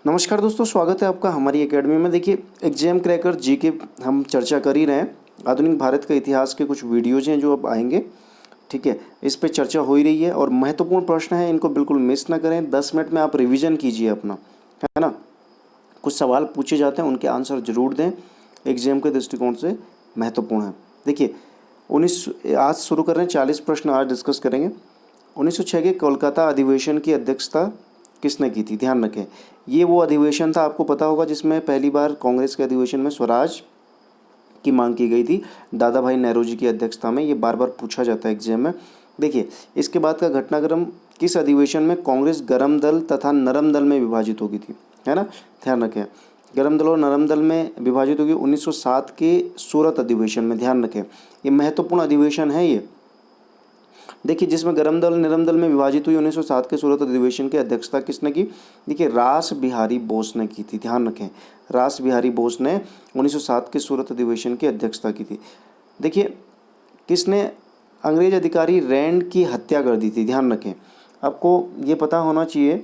नमस्कार दोस्तों, स्वागत है आपका हमारी एकेडमी में। देखिए, एग्जाम क्रैकर जी के हम चर्चा कर ही रहे हैं। आधुनिक भारत का इतिहास के कुछ वीडियोज हैं जो अब आएंगे, ठीक है। इस पे चर्चा हो ही रही है और महत्वपूर्ण प्रश्न है, इनको बिल्कुल मिस ना करें। 10 मिनट में आप रिवीजन कीजिए अपना, है ना। कुछ सवाल पूछे जाते हैं, उनके आंसर जरूर दें, एग्जाम के दृष्टिकोण से महत्वपूर्ण है। देखिए, 19 आज शुरू कर रहे हैं। 40 प्रश्न आज डिस्कस करेंगे। 1906 के कोलकाता अधिवेशन की अध्यक्षता किसने की थी? ध्यान रखें, ये वो अधिवेशन था, आपको पता होगा, जिसमें पहली बार कांग्रेस के अधिवेशन में स्वराज की मांग की गई थी, दादा भाई नेहरू जी की अध्यक्षता में। ये बार बार पूछा जाता है एग्जाम में। देखिए, इसके बाद का घटनाक्रम, किस अधिवेशन में कांग्रेस गरम दल तथा नरम दल में विभाजित हो गई थी, है ना। ध्यान रखें, गरम दल और नरम दल में विभाजित होगी 1907 के सूरत अधिवेशन में। ध्यान रखें, ये महत्वपूर्ण अधिवेशन है ये। देखिए, जिसमें गरम दल नरम दल में विभाजित हुई 1907 के सूरत अधिवेशन की अध्यक्षता किसने की? देखिए, रास बिहारी बोस ने की थी। ध्यान रखें, रास बिहारी बोस ने 1907 के सूरत अधिवेशन की अध्यक्षता की थी। देखिए, किसने अंग्रेज अधिकारी रैंड की हत्या कर दी थी? ध्यान रखें, आपको ये पता होना चाहिए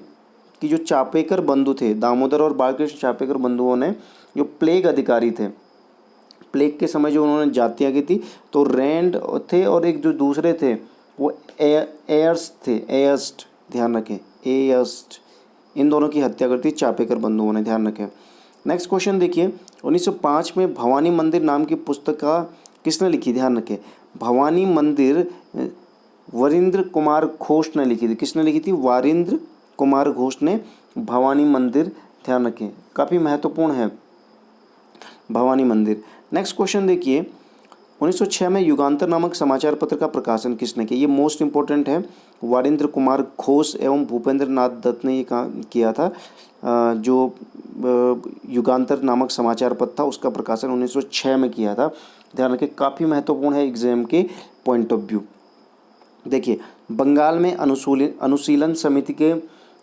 कि जो चापेकर बंधु थे, दामोदर और बालकृष्ण चापेकर बंधुओं ने, जो प्लेग अधिकारी थे, प्लेग के समय जो उन्होंने जातियाँ की थी, तो रैंड थे और एक जो दूसरे थे वो एयर्स थे, एयर्स्ट। ध्यान रखें, एयर्स्ट, इन दोनों की हत्या करती चापेकर बंधुओं ने। ध्यान रखें। नेक्स्ट क्वेश्चन देखिए, 1905 में भवानी मंदिर नाम की पुस्तक किसने लिखी? ध्यान रखें, भवानी मंदिर वरिंद्र कुमार घोष ने लिखी थी। किसने लिखी थी? वारिंद्र कुमार घोष ने भवानी मंदिर। ध्यान रखें, काफ़ी महत्वपूर्ण है भवानी मंदिर। नेक्स्ट क्वेश्चन देखिए, 1906 में युगांतर नामक समाचार पत्र का प्रकाशन किसने किया? ये मोस्ट इंपॉर्टेंट है। वारिंद्र कुमार घोष एवं भूपेंद्र नाथ दत्त ने ये काम किया था। जो युगांतर नामक समाचार पत्र था, उसका प्रकाशन 1906 में किया था। ध्यान रखें, काफ़ी महत्वपूर्ण है एग्जाम के पॉइंट ऑफ व्यू। देखिए, बंगाल में अनुशीलन समिति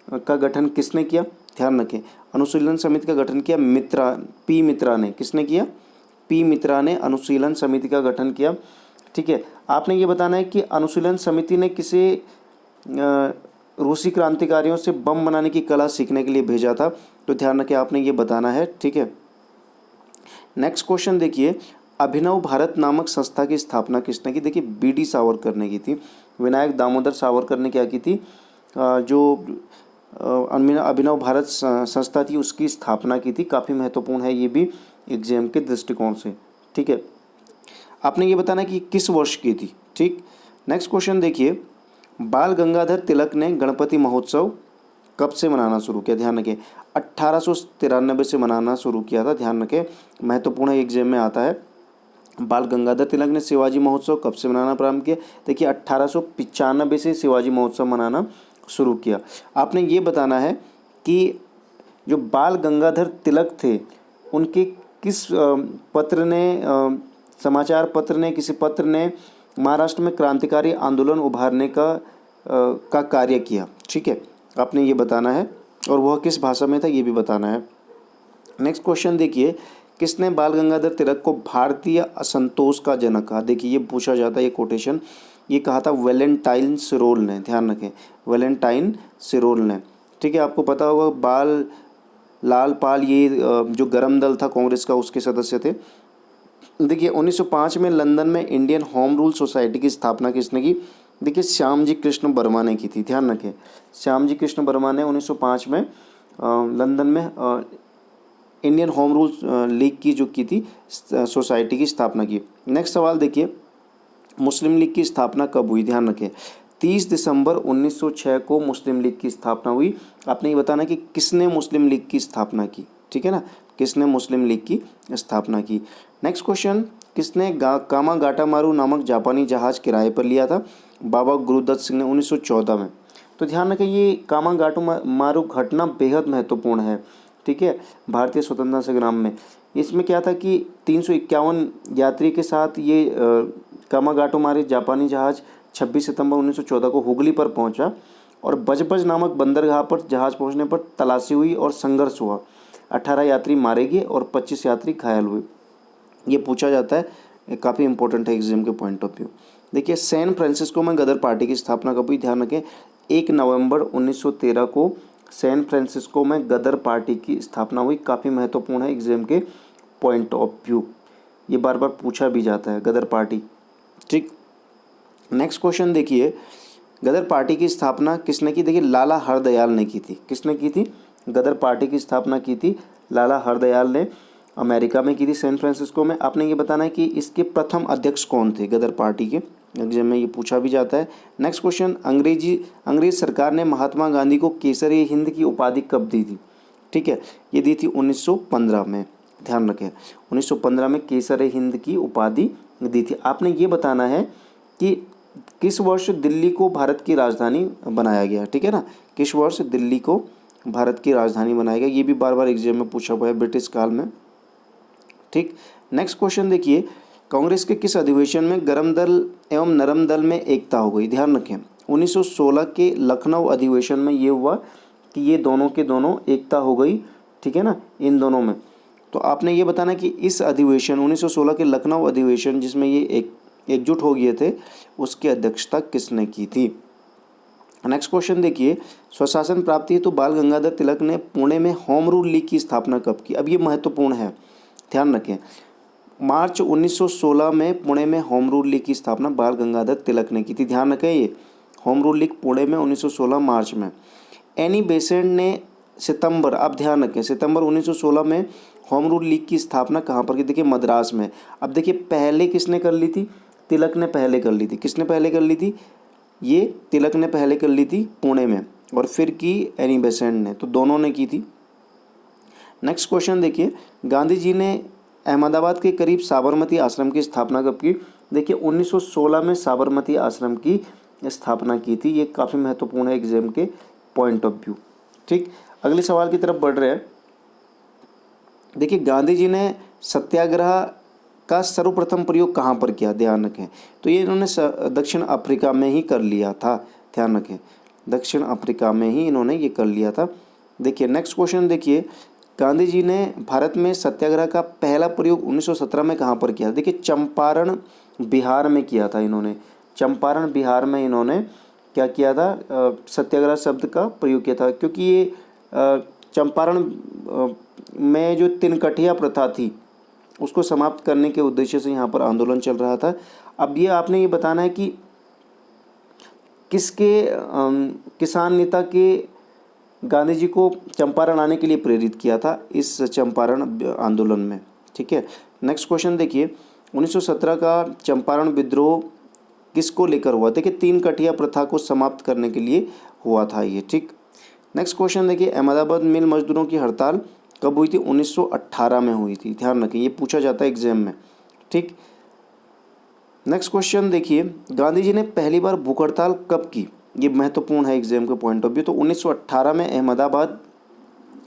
का गठन किसने किया? ध्यान रखें, अनुशीलन समिति का गठन किया पी मित्रा ने। किसने किया? पी मित्रा ने अनुशीलन समिति का गठन किया। ठीक है, आपने ये बताना है कि अनुशीलन समिति ने किसे रूसी क्रांतिकारियों से बम बनाने की कला सीखने के लिए भेजा था, तो ध्यान रखें, आपने ये बताना है। ठीक है, नेक्स्ट क्वेश्चन देखिए, अभिनव भारत नामक संस्था की स्थापना किसने की? देखिए, बीडी सावरकर ने की थी। विनायक दामोदर सावरकर ने क्या की थी? जो अभिनव भारत संस्था थी, उसकी स्थापना की थी। काफ़ी महत्वपूर्ण है ये भी एग्जाम के दृष्टिकोण से। ठीक है, आपने ये बताना है कि किस वर्ष की थी। ठीक, नेक्स्ट क्वेश्चन देखिए, बाल गंगाधर तिलक ने गणपति महोत्सव कब से मनाना शुरू किया? ध्यान रखें, 1893 से मनाना शुरू किया था। ध्यान रखें, महत्वपूर्ण एग्जाम में आता है। बाल गंगाधर तिलक ने शिवाजी महोत्सव कब से मनाना प्रारंभ किया? देखिए, 1895 से शिवाजी महोत्सव मनाना शुरू किया। आपने ये बताना है कि जो बाल गंगाधर तिलक थे, उनके किस पत्र ने, समाचार पत्र ने, किसी पत्र ने महाराष्ट्र में क्रांतिकारी आंदोलन उभारने का कार्य किया? ठीक है, आपने ये बताना है, और वह किस भाषा में था ये भी बताना है। नेक्स्ट क्वेश्चन देखिए, किसने बाल गंगाधर तिलक को भारतीय असंतोष का जनक कहा? देखिए, ये पूछा जाता है, ये कोटेशन, ये कहा था वैलेंटाइन सिरोल ने। ध्यान रखें, वैलेंटाइन सिरोल ने। ठीक है, आपको पता होगा लाल पाल, ये जो गरम दल था कांग्रेस का, उसके सदस्य थे। देखिए, 1905 में लंदन में इंडियन होम रूल सोसाइटी की स्थापना किसने की? देखिए, श्यामजी कृष्ण वर्मा ने की थी। ध्यान रखें, श्यामजी कृष्ण वर्मा ने 1905 में लंदन में इंडियन होम रूल लीग की जो की थी, सोसाइटी की स्थापना की। नेक्स्ट सवाल देखिए, मुस्लिम लीग की स्थापना कब हुई? ध्यान रखें, 30 दिसंबर 1906 को मुस्लिम लीग की स्थापना हुई। आपने ये बताना कि किसने मुस्लिम लीग की स्थापना की। ठीक है ना, किसने मुस्लिम लीग की स्थापना की। नेक्स्ट क्वेश्चन, किसने कामागाटामारू नामक जापानी जहाज़ किराए पर लिया था? बाबा गुरुदत्त सिंह ने 1914 में। तो ध्यान रखें, ये कामागाटामारू घटना बेहद महत्वपूर्ण है। ठीक है, भारतीय स्वतंत्रता संग्राम में इसमें क्या था कि 351 यात्री के साथ ये कामागाटामारू जापानी जहाज़ 26 सितंबर 1914 को हुगली पर पहुंचा, और बजबज नामक बंदरगाह पर जहाज़ पहुंचने पर तलाशी हुई और संघर्ष हुआ। 18 यात्री मारे गए और 25 यात्री घायल हुए। ये पूछा जाता है, काफ़ी इंपॉर्टेंट है एग्जाम के पॉइंट ऑफ व्यू। देखिए, सैन फ्रांसिस्को में गदर पार्टी की स्थापना कब हुई? ध्यान रखें, 1 नवंबर 1913 को सैन फ्रांसिस्को में गदर पार्टी की स्थापना हुई? काफ़ी महत्वपूर्ण है एग्जाम के पॉइंट ऑफ व्यू, ये बार बार पूछा भी जाता है गदर पार्टी। ठीक, नेक्स्ट क्वेश्चन देखिए, गदर पार्टी की स्थापना किसने की? देखिए लाला हरदयाल ने की थी। किसने की थी? गदर पार्टी की स्थापना की थी लाला हरदयाल ने, अमेरिका में की थी, सैन फ्रांसिस्को में। आपने ये बताना है कि इसके प्रथम अध्यक्ष कौन थे गदर पार्टी के, एग्जाम में ये पूछा भी जाता है। नेक्स्ट क्वेश्चन, अंग्रेज सरकार ने महात्मा गांधी को केसरी हिंद की उपाधि कब दी थी? ठीक है, ये दी थी 1915 में, ध्यान रखें 1915 में केसरी हिंद की उपाधि दी थी। आपने ये बताना है कि किस वर्ष दिल्ली को भारत की राजधानी बनाया गया, ठीक है ना, किस वर्ष दिल्ली को भारत की राजधानी बनाया गया, ये भी बार बार एग्जाम में पूछा हुआ है ब्रिटिश काल में। ठीक, नेक्स्ट क्वेश्चन देखिए, कांग्रेस के किस अधिवेशन में गर्म दल एवं नरम दल में एकता हो गई? ध्यान रखें 1916 के लखनऊ अधिवेशन में ये हुआ कि ये दोनों के दोनों एकता हो गई, ठीक है ना, इन दोनों में। तो आपने ये बताना कि इस अधिवेशन 1916 के लखनऊ अधिवेशन जिसमें ये एकजुट हो गए थे, उसकी अध्यक्षता किसने की थी? नेक्स्ट क्वेश्चन देखिए, स्वशासन प्राप्ति हेतु बाल गंगाधर तिलक ने पुणे में होम रूल लीग की स्थापना कब की? अब ये महत्वपूर्ण है, ध्यान रखें, मार्च 1916 में पुणे में होम रूल लीग की स्थापना बाल गंगाधर तिलक ने की थी। ध्यान रखें, ये होम रूल लीग पुणे में 1916 मार्च में। एनी बेसेंट ने सितंबर, आप ध्यान रखें, सितंबर 1916 में होम रूल लीग की स्थापना कहाँ पर की? देखिए मद्रास में। अब देखिए पहले किसने कर ली थी? तिलक ने पहले कर ली थी। किसने पहले कर ली थी? ये तिलक ने पहले कर ली थी पुणे में, और फिर की एनी बेसेंट ने, तो दोनों ने की थी। नेक्स्ट क्वेश्चन देखिए, गांधी जी ने अहमदाबाद के करीब साबरमती आश्रम की स्थापना कब की? देखिए 1916 में साबरमती आश्रम की स्थापना की थी। ये काफ़ी महत्वपूर्ण है एग्जाम के पॉइंट ऑफ व्यू। ठीक, अगले सवाल की तरफ बढ़ रहे हैं। देखिए गांधी जी ने सत्याग्रह का सर्वप्रथम प्रयोग कहाँ पर किया? ध्यान रखें, तो ये इन्होंने दक्षिण अफ्रीका में ही कर लिया था। ध्यान रखें, दक्षिण अफ्रीका में ही इन्होंने ये कर लिया था। देखिए नेक्स्ट क्वेश्चन देखिए, गांधी जी ने भारत में सत्याग्रह का पहला प्रयोग 1917 में कहाँ पर किया? देखिए चंपारण बिहार में किया था इन्होंने। चंपारण बिहार में इन्होंने क्या किया था? सत्याग्रह शब्द का प्रयोग किया था, क्योंकि ये चंपारण में जो तिनकठिया प्रथा थी उसको समाप्त करने के उद्देश्य से यहाँ पर आंदोलन चल रहा था। अब ये आपने ये बताना है कि किसके किसान नेता के गांधी जी को चंपारण आने के लिए प्रेरित किया था इस चंपारण आंदोलन में। ठीक है, नेक्स्ट क्वेश्चन देखिए, 1917 का चंपारण विद्रोह किसको लेकर हुआ? देखिए तीन कठिया प्रथा को समाप्त करने के लिए हुआ था ये। ठीक, नेक्स्ट क्वेश्चन देखिए, अहमदाबाद मिल मजदूरों की हड़ताल कब हुई थी? 1918 में हुई थी। ध्यान रखें, ये पूछा जाता है एग्जाम में। ठीक, नेक्स्ट क्वेश्चन देखिए, गांधी जी ने पहली बार भूख हड़ताल कब की? ये महत्वपूर्ण है एग्जाम के पॉइंट ऑफ व्यू। तो 1918 में अहमदाबाद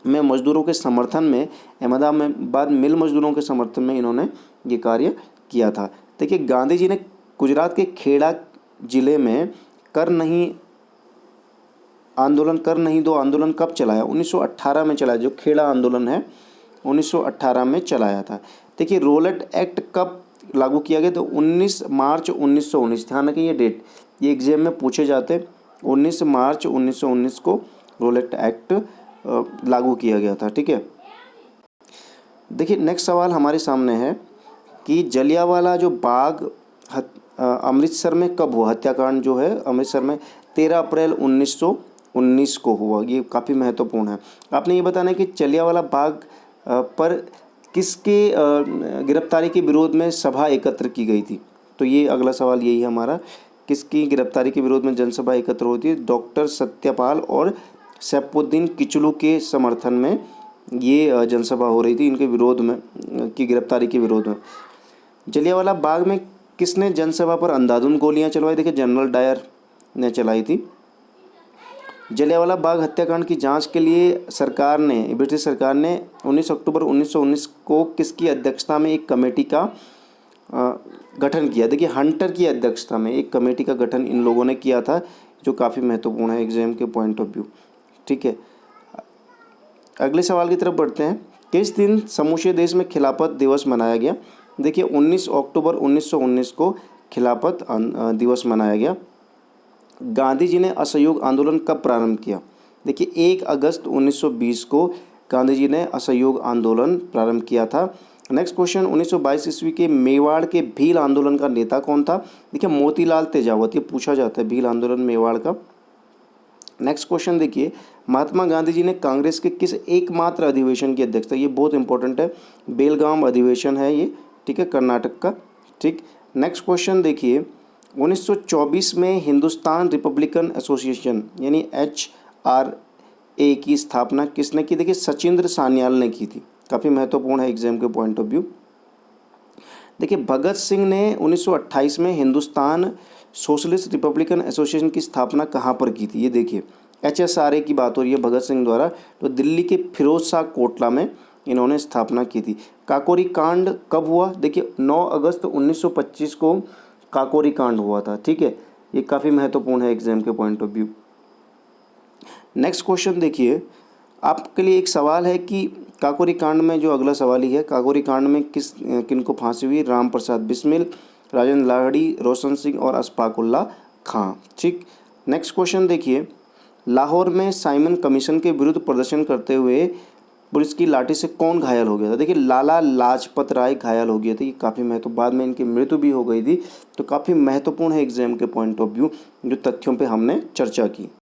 में मजदूरों के समर्थन में, अहमदाबाद मिल मजदूरों के समर्थन में इन्होंने ये कार्य किया था। देखिए गांधी जी ने गुजरात के खेड़ा जिले में कर नहीं दो आंदोलन कब चलाया? 1918 में चलाया। जो खेड़ा आंदोलन है 1918 में चलाया था। देखिए रोलेट एक्ट कब लागू किया गया? तो 19 मार्च 1919। ध्यान रखें ये डेट, ये एग्जाम में पूछे जाते हैं। 19 मार्च 1919 को रोलेट एक्ट लागू किया गया था। ठीक है, देखिए नेक्स्ट सवाल हमारे सामने है कि जलियांवाला जो बाग अमृतसर में कब हुआ? हत्याकांड जो है अमृतसर में 13 अप्रैल 1919 को हुआ। ये काफ़ी महत्वपूर्ण है। आपने ये बताना है कि जलियांवाला बाग पर किसके गिरफ्तारी के विरोध में सभा एकत्र की गई थी? तो ये अगला सवाल यही है हमारा, किसकी गिरफ्तारी के विरोध में जनसभा एकत्र होती है? डॉक्टर सत्यपाल और सैफुद्दीन किचलू के समर्थन में ये जनसभा हो रही थी, इनके विरोध में, की गिरफ्तारी के विरोध में। जलियांवाला बाग में किसने जनसभा पर अंधाधुंध गोलियां चलवाई? देखिए जनरल डायर ने चलाई थी। जलियांवाला बाग हत्याकांड की जांच के लिए ब्रिटिश सरकार ने 19 अक्टूबर 1919 को किसकी अध्यक्षता में एक कमेटी का गठन किया? देखिए हंटर की अध्यक्षता में एक कमेटी का गठन इन लोगों ने किया था, जो काफ़ी महत्वपूर्ण है एग्जाम के पॉइंट ऑफ व्यू। ठीक है, अगले सवाल की तरफ बढ़ते हैं। किस दिन समूचे देश में खिलाफत दिवस मनाया गया? देखिए 19 अक्टूबर 1919 को खिलाफत दिवस मनाया गया। गांधी जी ने असहयोग आंदोलन कब प्रारंभ किया? देखिए 1 अगस्त 1920 को गांधी जी ने असहयोग आंदोलन प्रारंभ किया था। नेक्स्ट क्वेश्चन, 1922 ईस्वी के मेवाड़ के भील आंदोलन का नेता कौन था? देखिए मोतीलाल तेजावत, ये पूछा जाता है भील आंदोलन मेवाड़ का। नेक्स्ट क्वेश्चन देखिए, महात्मा गांधी जी ने कांग्रेस के किस एकमात्र अधिवेशन की अध्यक्षता? ये बहुत इंपॉर्टेंट है, बेलगाम अधिवेशन है ये, ठीक है, कर्नाटक का। ठीक। नेक्स्ट क्वेश्चन देखिए, 1924 में हिंदुस्तान रिपब्लिकन एसोसिएशन यानी HRA की स्थापना किसने की? देखिए सचिंद्र सान्याल ने की थी। काफ़ी महत्वपूर्ण है एग्जाम के पॉइंट ऑफ व्यू। देखिए भगत सिंह ने 1928 में हिंदुस्तान सोशलिस्ट रिपब्लिकन एसोसिएशन की स्थापना कहाँ पर की थी? ये देखिए HSRA की बात हो रही है भगत सिंह द्वारा, तो दिल्ली के फिरोज शाह कोटला में इन्होंने स्थापना की थी। काकोरी कांड कब हुआ? देखिए 9 अगस्त 1925 को काकोरी कांड हुआ था। ठीक है, ये काफ़ी महत्वपूर्ण है एग्जाम के point of view. Next question देखिए, आपके लिए एक सवाल है कि काकोरी कांड में, जो अगला सवाल ही है, काकोरी कांड में किनको फांसी हुई? राम प्रसाद बिस्मिल, राजेंद्र लाहड़ी, रोशन सिंह और अशफाक उल्लाह खां। ठीक। नेक्स्ट क्वेश्चन देखिए, लाहौर में साइमन कमीशन के विरुद्ध प्रदर्शन करते हुए पुलिस की लाठी से कौन घायल हो गया था? देखिए लाला लाजपत राय घायल हो गए थे। ये काफ़ी महत्व, बाद में इनकी मृत्यु भी हो गई थी। तो काफ़ी महत्वपूर्ण है एग्जाम के पॉइंट ऑफ व्यू जो तथ्यों पे हमने चर्चा की।